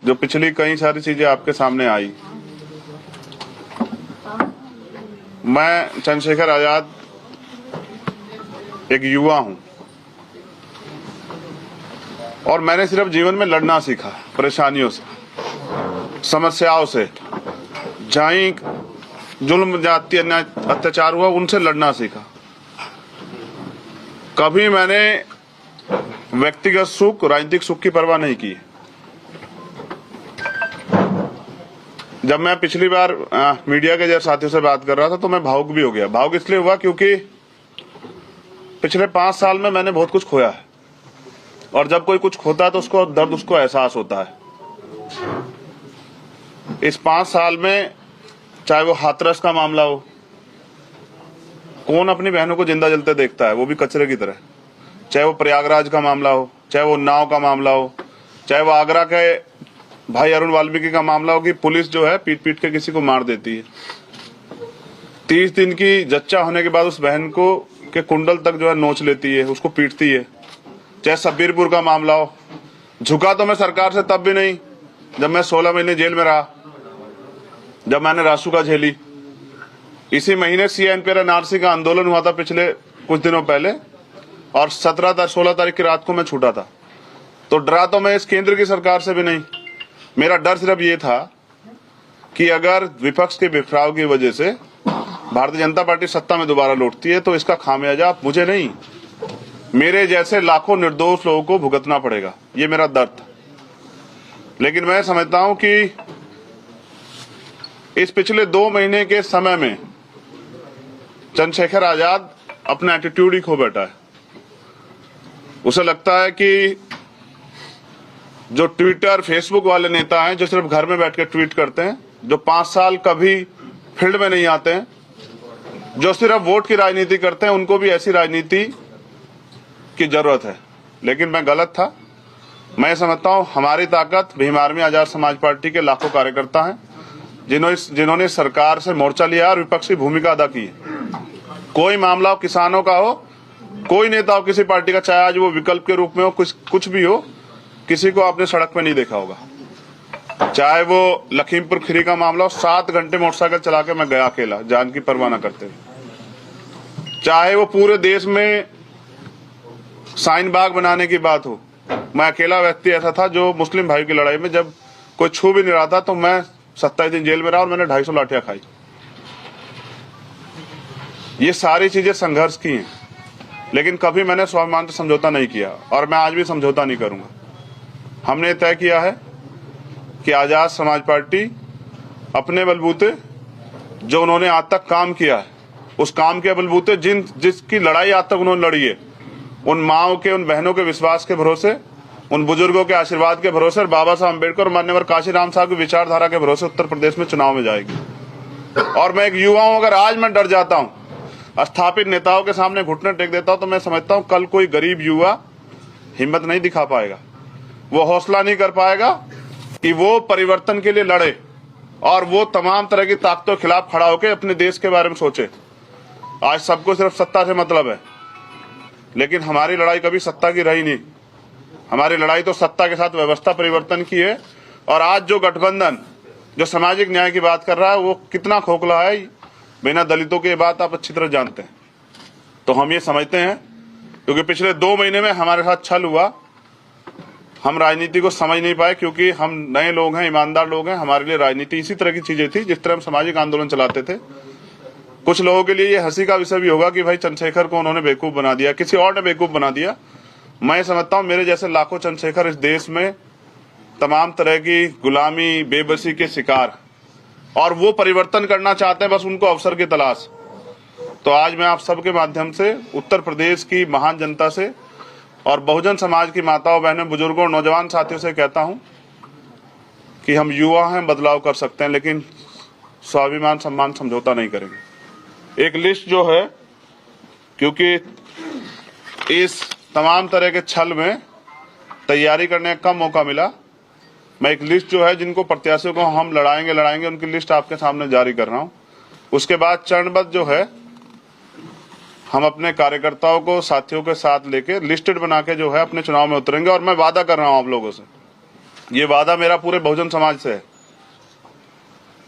जो पिछली कई सारी चीजें आपके सामने आई। मैं चंद्रशेखर आजाद एक युवा हूं और मैंने सिर्फ जीवन में लड़ना सीखा, परेशानियों से, समस्याओं से, जहां जुल्म जाति अन्याय अत्याचार हुआ उनसे लड़ना सीखा। कभी मैंने व्यक्तिगत सुख, राजनीतिक सुख की परवाह नहीं की। जब मैं पिछली बार मीडिया के जैसे साथियों से बात कर रहा था तो मैं भावुक भी हो गया। भावुक इसलिए हुआ क्योंकि पिछले 5 साल में मैंने बहुत कुछ खोया है और जब कोई कुछ खोता है तो उसको दर्द, उसको एहसास होता है। इस 5 साल में चाहे वो हाथरस का मामला हो, कौन अपनी बहनों को जिंदा जलते देखता है, वो भी कचरे की तरह। चाहे वो प्रयागराज का मामला हो, चाहे वो उन्नाव का मामला हो, चाहे वो आगरा के भाई अरुण वाल्मीकि का मामला हो कि पुलिस जो है पीट पीट के किसी को मार देती है। 30 दिन की जच्चा होने के बाद उस बहन को के कुंडल तक जो है नोच लेती है, उसको पीटती है। चाहे सब्बीरपुर का मामला हो, झुका तो मैं सरकार से तब भी नहीं जब मैं 16 महीने जेल में रहा, जब मैंने रासुका झेली। इसी महीने CNPR NRC का आंदोलन हुआ था पिछले कुछ दिनों पहले और 16 तारीख की रात को मैं छूटा था। तो डरा तो मैं इस केंद्र की सरकार से भी नहीं। मेरा डर सिर्फ ये था कि अगर विपक्ष के बिखराव की वजह से भारतीय जनता पार्टी सत्ता में दोबारा लौटती है तो इसका खामियाजा मुझे नहीं, मेरे जैसे लाखों निर्दोष लोगों को भुगतना पड़ेगा। ये मेरा दर्द था। लेकिन मैं समझता हूं कि इस पिछले 2 महीने के समय में चंद्रशेखर आजाद अपना एटीट्यूड ही खो बैठा है। उसे लगता है कि जो ट्विटर, फेसबुक वाले नेता हैं जो सिर्फ घर में बैठ के ट्वीट करते हैं, जो 5 साल कभी फील्ड में नहीं आते हैं, जो सिर्फ वोट की राजनीति करते हैं, उनको भी ऐसी राजनीति की जरूरत है। लेकिन मैं गलत था। मैं समझता हूं हमारी ताकत भीम आर्मी आजाद समाज पार्टी के लाखों कार्यकर्ता हैं जिन्होंने सरकार से मोर्चा लिया और विपक्षी भूमिका अदा की है। कोई मामला हो, किसानों का हो, कोई नेता हो किसी पार्टी का, चाहे आज वो विकल्प के रूप में हो, कुछ भी हो, किसी को आपने सड़क पे नहीं देखा होगा। चाहे वो लखीमपुर खीरी का मामला हो, 7 घंटे मोटरसाइकिल चला के मैं गया अकेला, जान की परवाह न करते हुए। चाहे वो पूरे देश में साइन बाग बनाने की बात हो, मैं अकेला व्यक्ति ऐसा था जो मुस्लिम भाई की लड़ाई में जब कोई छू भी नहीं रहा था तो मैं 27 दिन जेल में रहा और मैंने 250 लाठियां खाई। ये सारी चीजें संघर्ष की हैं, लेकिन कभी मैंने स्वाभिमान से समझौता नहीं किया और मैं आज भी समझौता नहीं करूंगा। हमने तय किया है कि आजाद समाज पार्टी अपने बलबूते जो उन्होंने आज तक काम किया है, उस काम के बलबूते जिसकी लड़ाई आज तक उन्होंने लड़ी है, उन माओं के, उन बहनों के विश्वास के भरोसे, उन बुजुर्गों के आशीर्वाद के भरोसे और बाबा साहब अम्बेडकर और मान्यवर काशीराम साहब की विचारधारा के भरोसे उत्तर प्रदेश में चुनाव में जाएगी। और मैं एक युवा हूं, अगर आज मैं डर जाता हूं, स्थापित नेताओं के सामने घुटने टेक देता हूं, तो मैं समझता हूं कल कोई गरीब युवा हिम्मत नहीं दिखा पाएगा, वो हौसला नहीं कर पाएगा कि वो परिवर्तन के लिए लड़े और वो तमाम तरह की ताकतों के खिलाफ खड़ा होकर अपने देश के बारे में सोचे। आज सबको सिर्फ सत्ता से मतलब है, लेकिन हमारी लड़ाई कभी सत्ता की रही नहीं। हमारी लड़ाई तो सत्ता के साथ व्यवस्था परिवर्तन की है। और आज जो गठबंधन जो सामाजिक न्याय की बात कर रहा है वो कितना खोखला है, बिना दलितों की बात आप अच्छी तरह जानते हैं। तो हम ये समझते हैं क्योंकि पिछले 2 महीने में हमारे साथ छल हुआ, हम राजनीति को समझ नहीं पाए क्योंकि हम नए लोग हैं, ईमानदार लोग हैं। हमारे लिए राजनीति इसी तरह की चीजें थी जिस तरह हम सामाजिक आंदोलन चलाते थे। कुछ लोगों के लिए ये हंसी का विषय भी होगा कि भाई चंद्रशेखर को उन्होंने बेवकूफ बना दिया, किसी और ने बेवकूफ बना दिया। मैं समझता हूं मेरे जैसे लाखों चंद्रशेखर इस देश में तमाम तरह की गुलामी, बेबसी के शिकार, और वो परिवर्तन करना चाहते हैं, बस उनको अवसर की तलाश। तो आज मैं आप सबके माध्यम से उत्तर प्रदेश की महान जनता से और बहुजन समाज की माताओं, बहनों, बुजुर्गों और नौजवान साथियों से कहता हूं कि हम युवा हैं, बदलाव कर सकते हैं, लेकिन स्वाभिमान सम्मान समझौता नहीं करेंगे। एक लिस्ट जो है, क्योंकि इस तमाम तरह के छल में तैयारी करने का कम मौका मिला, मैं एक लिस्ट जो है जिनको प्रत्याशियों को हम लड़ाएंगे उनकी लिस्ट आपके सामने जारी कर रहा हूं। उसके बाद चरणबद्ध जो है हम अपने कार्यकर्ताओं को, साथियों के साथ लेके लिस्टेड बना के जो है अपने चुनाव में उतरेंगे। और मैं वादा कर रहा हूं आप लोगों से ये वादा मेरा पूरे बहुजन समाज से है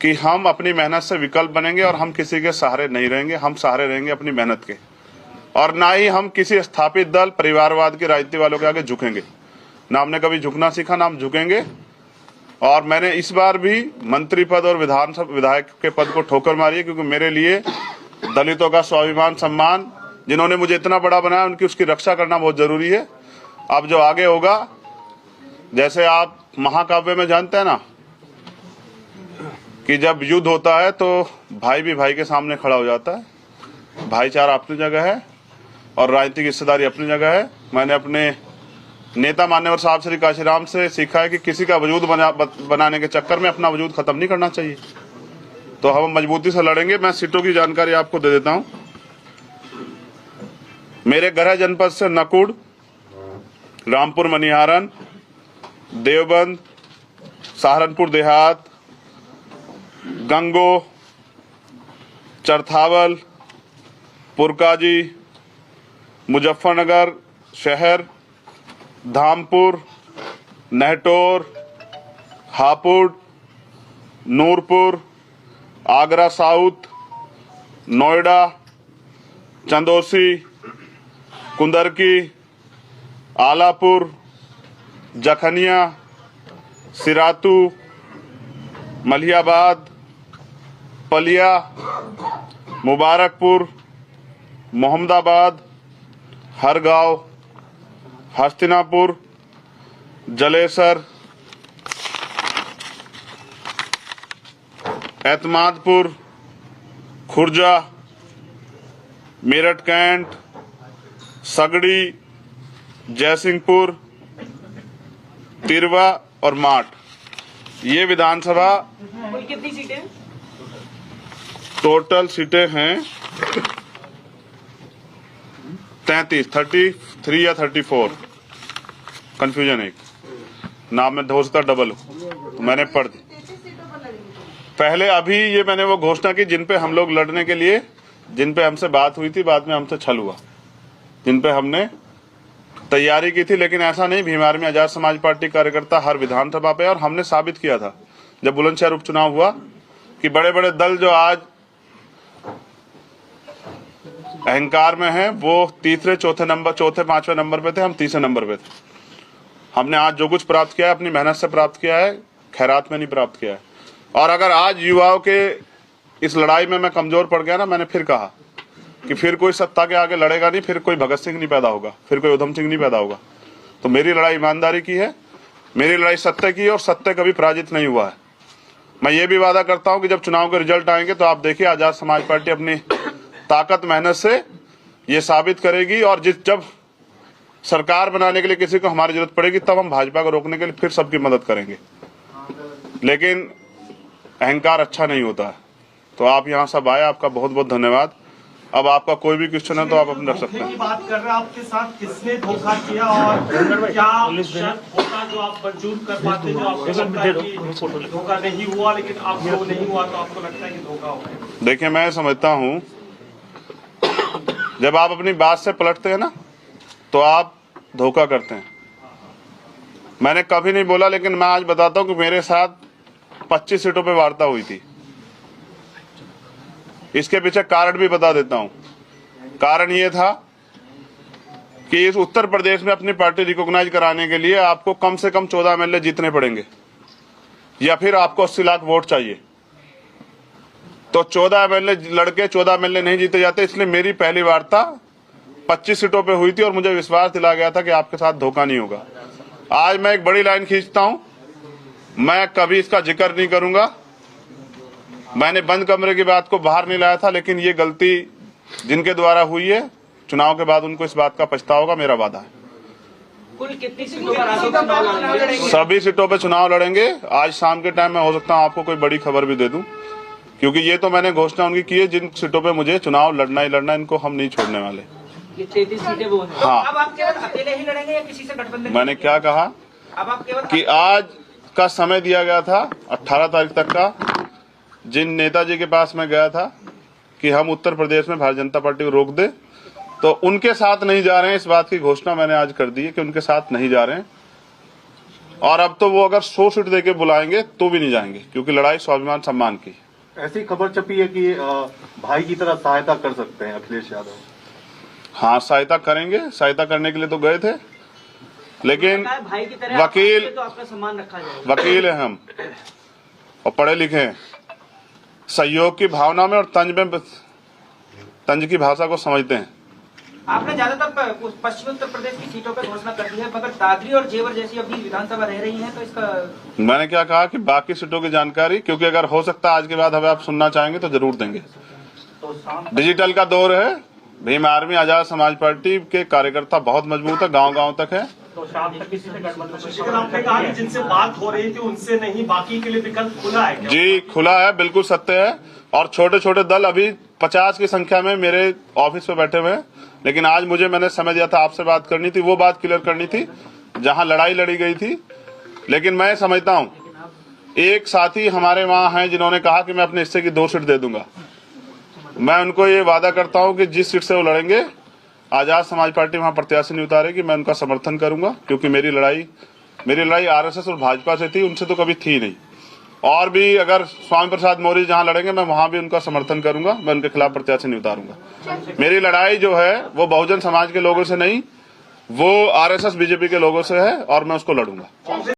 कि हम अपनी मेहनत से विकल्प बनेंगे और हम किसी के सहारे नहीं रहेंगे, हम सहारे रहेंगे अपनी मेहनत के, और ना ही हम किसी स्थापित दल परिवारवाद की राजनीति वालों के आगे झुकेंगे। ना हमने कभी झुकना सीखा, ना हम झुकेंगे। और मैंने इस बार भी मंत्री पद और विधायक के पद को ठोकर मारी है, क्योंकि मेरे लिए दलितों का स्वाभिमान, सम्मान, जिन्होंने मुझे इतना बड़ा बनाया, उनकी उसकी रक्षा करना बहुत जरूरी है। अब जो आगे होगा, जैसे आप महाकाव्य में जानते हैं ना कि जब युद्ध होता है तो भाई भी भाई के सामने खड़ा हो जाता है। भाईचारा अपनी जगह है और राजनीतिक हिस्सेदारी अपनी जगह है। मैंने अपने नेता मान्यवर साहब श्री काशीराम से सीखा है कि किसी का वजूद बनाने के चक्कर में अपना वजूद खत्म नहीं करना चाहिए। तो हम मजबूती से लड़ेंगे। मैं सीटों की जानकारी आपको दे देता हूं। मेरे गृह जनपद से नकुड़, रामपुर मनिहारन, देवबंद, सहारनपुर देहात, गंगो, चरथावल, पुरकाजी, मुजफ्फरनगर शहर, धामपुर, नहटोर, हापुड़, नूरपुर, आगरा साउथ, नोएडा, चंदौसी, कुंदरकी, आलापुर, जखनिया, सिरातू, मलियाबाद, पलिया, मुबारकपुर, मोहम्मदाबाद, हरगांव, हस्तिनापुर, जलेसर, एतमादपुर, खुर्जा, मेरठ कैंट, सगड़ी, जयसिंहपुर, तिरवा और माठ। ये विधानसभा कितनी सीटें? टोटल सीटें हैं 33, 33 या 34। कंफ्यूजन एक नाम में हो सकता डबल हो, तो मैंने पढ़ दी पहले। अभी ये मैंने वो घोषणा की जिन पे हम लोग लड़ने के लिए, जिन पे हमसे बात हुई थी, बाद में हमसे छल हुआ, जिन पे हमने तैयारी की थी। लेकिन ऐसा नहीं, भीमार में आजाद समाज पार्टी कार्यकर्ता हर विधानसभा पे, और हमने साबित किया था जब बुलंदशहर उपचुनाव हुआ कि बड़े बड़े दल जो आज अहंकार में हैं, वो तीसरे, चौथे, पांचवें नंबर पे थे, हम तीसरे नंबर पे थे। हमने आज जो कुछ प्राप्त किया है अपनी मेहनत से प्राप्त किया है, खैरात में नहीं प्राप्त किया है। और अगर आज युवाओं के इस लड़ाई में मैं कमजोर पड़ गया ना, मैंने फिर कहा कि फिर कोई सत्ता के आगे लड़ेगा नहीं, फिर कोई भगत सिंह नहीं पैदा होगा, फिर कोई उधम सिंह नहीं पैदा होगा। तो मेरी लड़ाई ईमानदारी की है, मेरी लड़ाई सत्य की है, और सत्य कभी पराजित नहीं हुआ है। मैं ये भी वादा करता हूं कि जब चुनाव के रिजल्ट आएंगे तो आप देखिए, आजाद समाज पार्टी अपनी ताकत मेहनत से ये साबित करेगी। और जब सरकार बनाने के लिए किसी को हमारी जरूरत पड़ेगी, तब हम भाजपा को रोकने के लिए फिर सबकी मदद करेंगे। लेकिन अहंकार अच्छा नहीं होता है। तो आप यहाँ सब आए, आपका बहुत बहुत धन्यवाद। अब आपका कोई भी क्वेश्चन है तो आप अपने रख सकते हैं। बात कर रहे हैं, आपके साथ किसने धोखा किया और क्या शर्त होता जो आप मंजूर कर पाते, जो आपको लगता है कि धोखा नहीं हुआ, लेकिन आपको नहीं हुआ तो आपको लगता है कि धोखा हो गया? देखिए, मैं समझता हूँ जब आप अपनी बात से पलटते हैं ना, तो आप धोखा करते हैं। मैंने कभी नहीं बोला, लेकिन मैं आज बताता हूँ कि मेरे साथ 25 सीटों पे वार्ता हुई थी। इसके पीछे कारण भी बता देता हूं। कारण ये था कि इस उत्तर प्रदेश में अपनी पार्टी रिकॉग्नाइज कराने के लिए आपको कम से कम 14 एमएलए जीतने पड़ेंगे, या फिर आपको 80 लाख वोट चाहिए। तो 14 एमएलए लड़के 14 एमएलए नहीं जीते जाते। इसलिए मेरी पहली वार्ता 25 सीटों पे हुई थी और मुझे विश्वास दिला गया था कि आपके साथ धोखा नहीं होगा। आज मैं एक बड़ी लाइन खींचता हूं, मैं कभी इसका जिक्र नहीं करूंगा। मैंने बंद कमरे की बात को बाहर नहीं लाया था, लेकिन ये गलती जिनके द्वारा हुई है, चुनाव के बाद उनको इस बात का पछतावा होगा, मेरा वादा है। कुल कितनी सीटों पर चुनाव लड़ेंगे? सभी सीटों पे चुनाव लड़ेंगे। आज शाम के टाइम में हो सकता है आपको कोई बड़ी खबर भी दे दूं, क्योंकि ये तो मैंने घोषणा उनकी की है, जिन सीटों पे मुझे चुनाव लड़ना ही लड़ना, इनको हम नहीं छोड़ने वाले। ये 33 सीटें वो हैं। हाँ। अब आप केवल अकेले ही लड़ेंगे या किसी से गठबंधन? मैंने क्या कहा अब आप केवल कि आज का समय दिया गया था 18 तारीख तक का, जिन नेताजी के पास मैं गया था कि हम उत्तर प्रदेश में भारतीय जनता पार्टी को रोक दे, तो उनके साथ नहीं जा रहे हैं। इस बात की घोषणा मैंने आज कर दी है कि उनके साथ नहीं जा रहे हैं। और अब तो वो अगर 100 सीट देके बुलाएंगे तो भी नहीं जाएंगे, क्योंकि लड़ाई स्वाभिमान सम्मान की। ऐसी खबर छपी है कि भाई की तरह सहायता कर सकते हैं अखिलेश यादव। हाँ, सहायता करेंगे, सहायता करने के लिए तो गए थे, लेकिन भाई की तरह वकील तो आपका सम्मान रखा जाएगा। वकील है हम और पढ़े लिखे हैं, सहयोग की भावना में और तंज की भाषा को समझते हैं। आपने ज्यादातर पश्चिमी उत्तर प्रदेश की सीटों पर घोषणा कर दी है, मगर दादरी और जेवर जैसी अभी विधानसभा रह रही हैं, तो इसका मैंने क्या कहा कि बाकी सीटों की जानकारी, क्योंकि अगर हो सकता है आज के बाद हमें आप सुनना चाहेंगे तो जरूर देंगे। डिजिटल का दौर है, भीम आर्मी आजाद समाज पार्टी के कार्यकर्ता बहुत मजबूत है, गांव-गांव तक है। तो शाम तक किसी से गठबंधन आपने कहा कि जिनसे बात हो रही थी उनसे नहीं, बाकी के लिए विकल्प खुला है क्या? जी खुला है, बिल्कुल सत्य है। और छोटे छोटे दल अभी 50 की संख्या में मेरे ऑफिस पे बैठे हुए हैं, लेकिन आज मैंने समय दिया था, आपसे बात करनी थी, वो बात क्लियर करनी थी जहां लड़ाई लड़ी गई थी। लेकिन मैं समझता हूं, एक साथी हमारे वहां हैं जिन्होंने कहा कि मैं अपने हिस्से की 2 सीट दे दूंगा। मैं उनको ये वादा करता हूं कि जिस सीट से वो लड़ेंगे, आजाद समाज पार्टी वहां प्रत्याशी नहीं उतारेगी, मैं उनका समर्थन करूंगा, क्योंकि मेरी लड़ाई आरएसएस और भाजपा से थी, उनसे तो कभी थी नहीं। और भी अगर स्वामी प्रसाद मौर्य जहां लड़ेंगे, मैं वहां भी उनका समर्थन करूंगा, मैं उनके खिलाफ प्रत्याशी नहीं उतारूंगा। मेरी लड़ाई जो है वो बहुजन समाज के लोगों से नहीं, वो आरएसएस बीजेपी के लोगों से है, और मैं उसको लड़ूंगा।